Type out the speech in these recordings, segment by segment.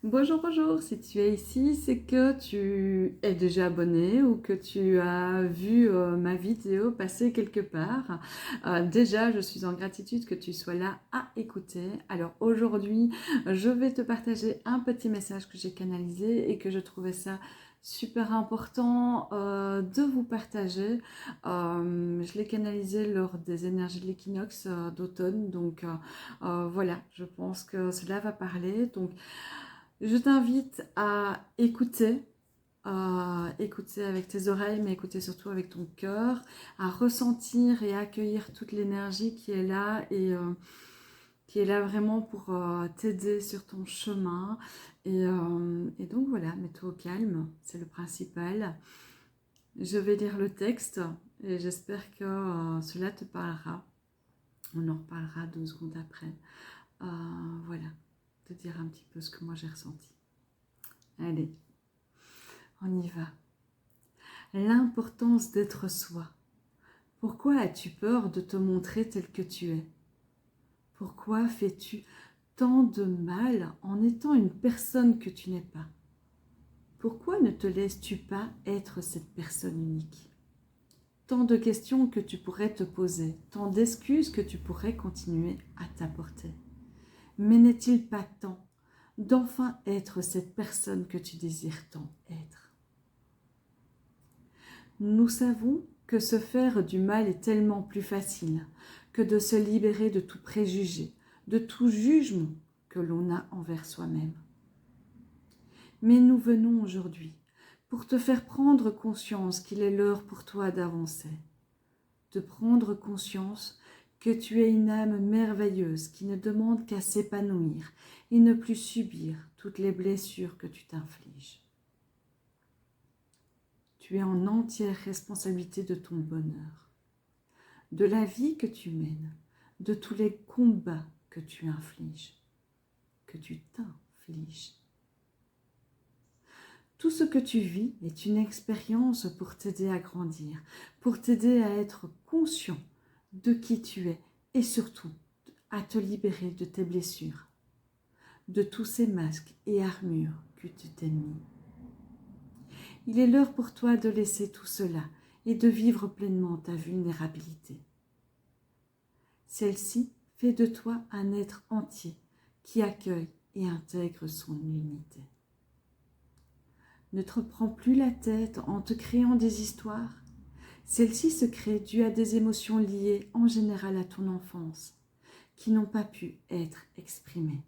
Bonjour, bonjour, si tu es ici, c'est que tu es déjà abonné ou que tu as vu ma vidéo passer quelque part. Déjà, je suis en gratitude que tu sois là à écouter. Alors aujourd'hui, je vais te partager un petit message que j'ai canalisé et que je trouvais ça super important de vous partager. Je l'ai canalisé lors des énergies de l'équinoxe d'automne, donc voilà, je pense que cela va parler. Donc, je t'invite à écouter avec tes oreilles, mais écouter surtout avec ton cœur, à ressentir et accueillir toute l'énergie qui est là et qui est là vraiment pour t'aider sur ton chemin. Et donc voilà, mets-toi au calme, c'est le principal. Je vais lire le texte et j'espère que cela te parlera. On en reparlera 2 secondes après. Euh, voilà, te dire un petit peu ce que moi j'ai ressenti. Allez, on y va. L'importance d'être soi. Pourquoi as-tu peur de te montrer tel que tu es? Pourquoi fais-tu tant de mal en étant une personne que tu n'es pas? Pourquoi ne te laisses-tu pas être cette personne unique? Tant de questions que tu pourrais te poser, tant d'excuses que tu pourrais continuer à t'apporter. Mais n'est-il pas temps d'enfin être cette personne que tu désires tant être? Nous savons que se faire du mal est tellement plus facile que de se libérer de tout préjugé, de tout jugement que l'on a envers soi-même. Mais nous venons aujourd'hui pour te faire prendre conscience qu'il est l'heure pour toi d'avancer, de prendre conscience que tu es une âme merveilleuse qui ne demande qu'à s'épanouir et ne plus subir toutes les blessures que tu t'infliges. Tu es en entière responsabilité de ton bonheur, de la vie que tu mènes, de tous les combats que tu infliges, que tu t'infliges. Tout ce que tu vis est une expérience pour t'aider à grandir, pour t'aider à être conscient de qui tu es et surtout à te libérer de tes blessures, de tous ces masques et armures que tu t'es mis. Il est l'heure pour toi de laisser tout cela et de vivre pleinement ta vulnérabilité. Celle-ci fait de toi un être entier qui accueille et intègre son unité. Ne te prends plus la tête en te créant des histoires. Celles-ci se créent dues à des émotions liées en général à ton enfance, qui n'ont pas pu être exprimées.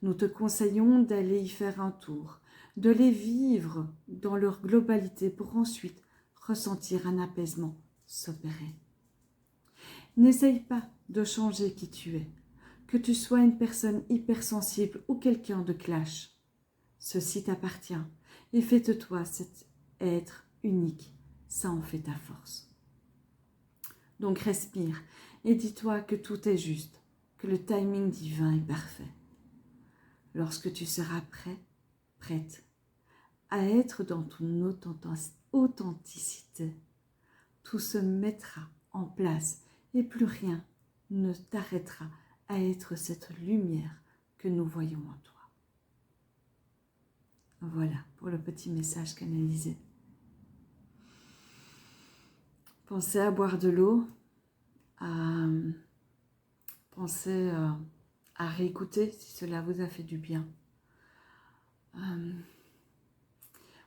Nous te conseillons d'aller y faire un tour, de les vivre dans leur globalité pour ensuite ressentir un apaisement s'opérer. N'essaye pas de changer qui tu es, que tu sois une personne hypersensible ou quelqu'un de clash. Ceci t'appartient et fais de toi cet être unique, ça en fait ta force. Donc respire et dis-toi que tout est juste, que le timing divin est parfait. Lorsque tu seras prêt, prête à être dans ton authenticité, tout se mettra en place et plus rien ne t'arrêtera à être cette lumière que nous voyons en toi. Voilà pour le petit message canalisé. Pensez à boire de l'eau, à penser à réécouter si cela vous a fait du bien.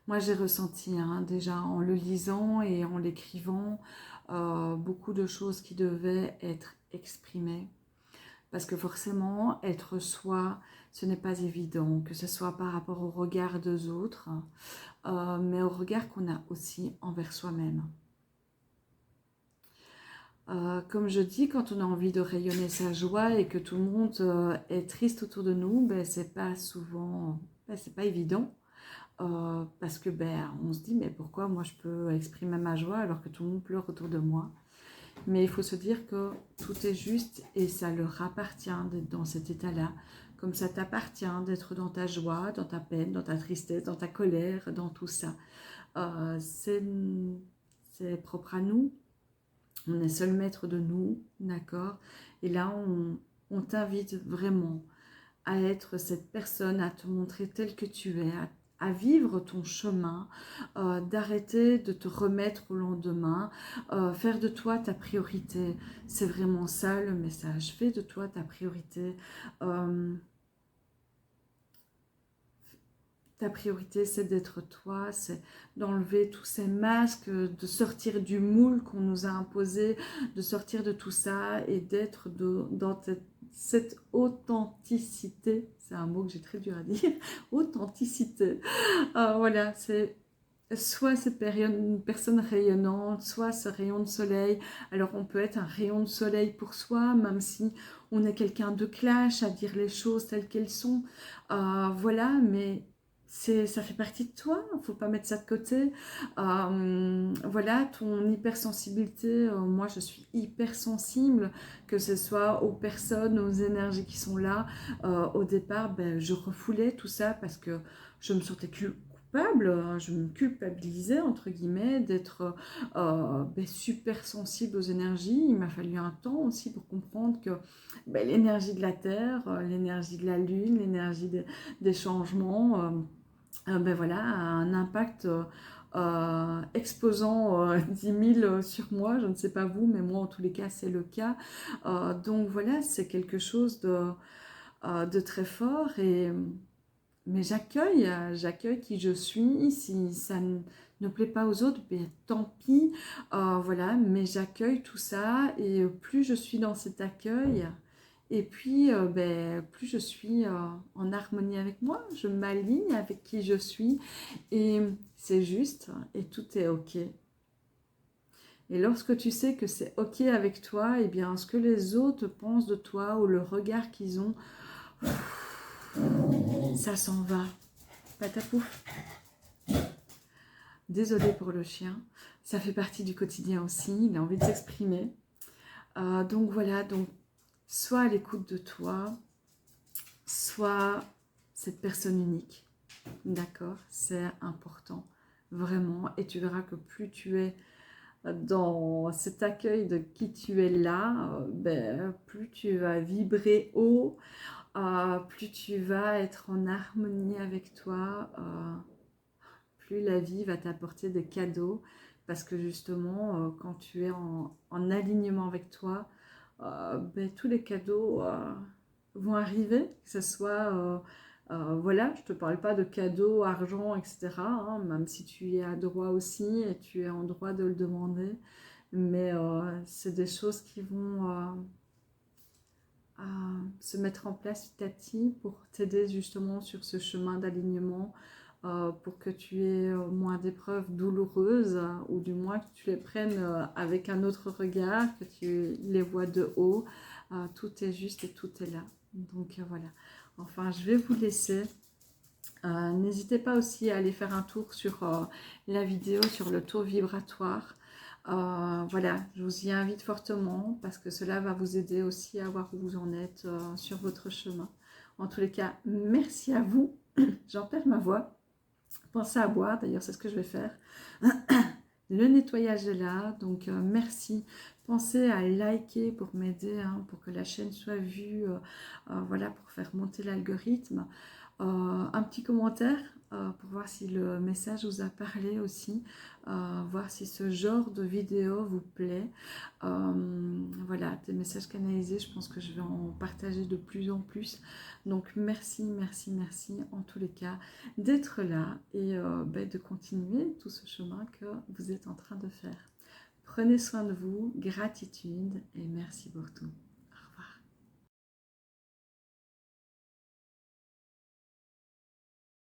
Moi, j'ai ressenti déjà en le lisant et en l'écrivant beaucoup de choses qui devaient être exprimées. Parce que forcément, être soi, ce n'est pas évident, que ce soit par rapport au regard des autres, mais au regard qu'on a aussi envers soi-même. Comme je dis, quand on a envie de rayonner sa joie et que tout le monde est triste autour de nous, c'est pas souvent, c'est pas évident. Parce que on se dit mais pourquoi moi je peux exprimer ma joie alors que tout le monde pleure autour de moi. Mais il faut se dire que tout est juste et ça leur appartient d'être dans cet état-là, comme ça t'appartient d'être dans ta joie, dans ta peine, dans ta tristesse, dans ta colère, dans tout ça. C'est propre à nous, on est seul maître de nous, d'accord. Et là on t'invite vraiment à être cette personne, à te montrer tel que tu es, à vivre ton chemin, d'arrêter de te remettre au lendemain, faire de toi ta priorité. C'est vraiment ça le message. Fais de toi ta priorité. Ta priorité, c'est d'être toi, c'est d'enlever tous ces masques, de sortir du moule qu'on nous a imposé, de sortir de tout ça et d'être dans cette authenticité. C'est un mot que j'ai très dur à dire, authenticité. Voilà, c'est soit cette une personne rayonnante, soit ce rayon de soleil. Alors on peut être un rayon de soleil pour soi, même si on est quelqu'un de clash, à dire les choses telles qu'elles sont. Voilà, mais ça fait partie de toi, il ne faut pas mettre ça de côté. Voilà, ton hypersensibilité, moi je suis hypersensible, que ce soit aux personnes, aux énergies qui sont là. Au départ, ben, je refoulais tout ça parce que je me sentais coupable, je me culpabilisais entre guillemets d'être ben, super sensible aux énergies. Il m'a fallu un temps aussi pour comprendre que ben, l'énergie de la Terre, l'énergie de la Lune, l'énergie des changements, ben voilà, a un impact exposant 10 000 sur moi. Je ne sais pas vous, mais moi en tous les cas c'est le cas. Donc voilà, c'est quelque chose de très fort mais j'accueille qui je suis. Si ça ne plaît pas aux autres, ben, tant pis. Voilà, mais j'accueille tout ça et plus je suis dans cet accueil, et puis ben, plus je suis en harmonie avec moi, je m'aligne avec qui je suis et c'est juste et tout est ok. Et lorsque tu sais que c'est ok avec toi, et bien ce que les autres pensent de toi ou le regard qu'ils ont, ça s'en va. Patapouf. Désolée pour le chien, ça fait partie du quotidien aussi, il a envie de s'exprimer. Donc voilà, donc soit à l'écoute de toi, soit cette personne unique. D'accord, c'est important, vraiment. Et tu verras que plus tu es dans cet accueil de qui tu es là, ben, plus tu vas vibrer haut, plus tu vas être en harmonie avec toi, plus la vie va t'apporter des cadeaux. Parce que justement, quand tu es en alignement avec toi, ben, tous les cadeaux vont arriver, que ce soit, voilà, je ne te parle pas de cadeaux, argent, etc., hein, même si tu y as droit aussi et tu es en droit de le demander, mais c'est des choses qui vont se mettre en place petit à petit pour t'aider justement sur ce chemin d'alignement, pour que tu aies moins d'épreuves douloureuses, ou du moins que tu les prennes avec un autre regard, que tu les vois de haut. Tout est juste et tout est là. Donc voilà. Enfin, je vais vous laisser. N'hésitez pas aussi à aller faire un tour sur la vidéo sur le taux vibratoire. Voilà, je vous y invite fortement parce que cela va vous aider aussi à voir où vous en êtes sur votre chemin. En tous les cas, merci à vous. J'en perds ma voix. Pensez à boire, d'ailleurs c'est ce que je vais faire. Le nettoyage est là, donc merci. Pensez à liker pour m'aider, hein, pour que la chaîne soit vue, voilà, pour faire monter l'algorithme. Un petit commentaire pour voir si le message vous a parlé aussi, voir si ce genre de vidéo vous plaît. Voilà, des messages canalisés, je pense que je vais en partager de plus en plus. Donc merci, merci, merci en tous les cas d'être là et ben, de continuer tout ce chemin que vous êtes en train de faire. Prenez soin de vous, gratitude et merci pour tout.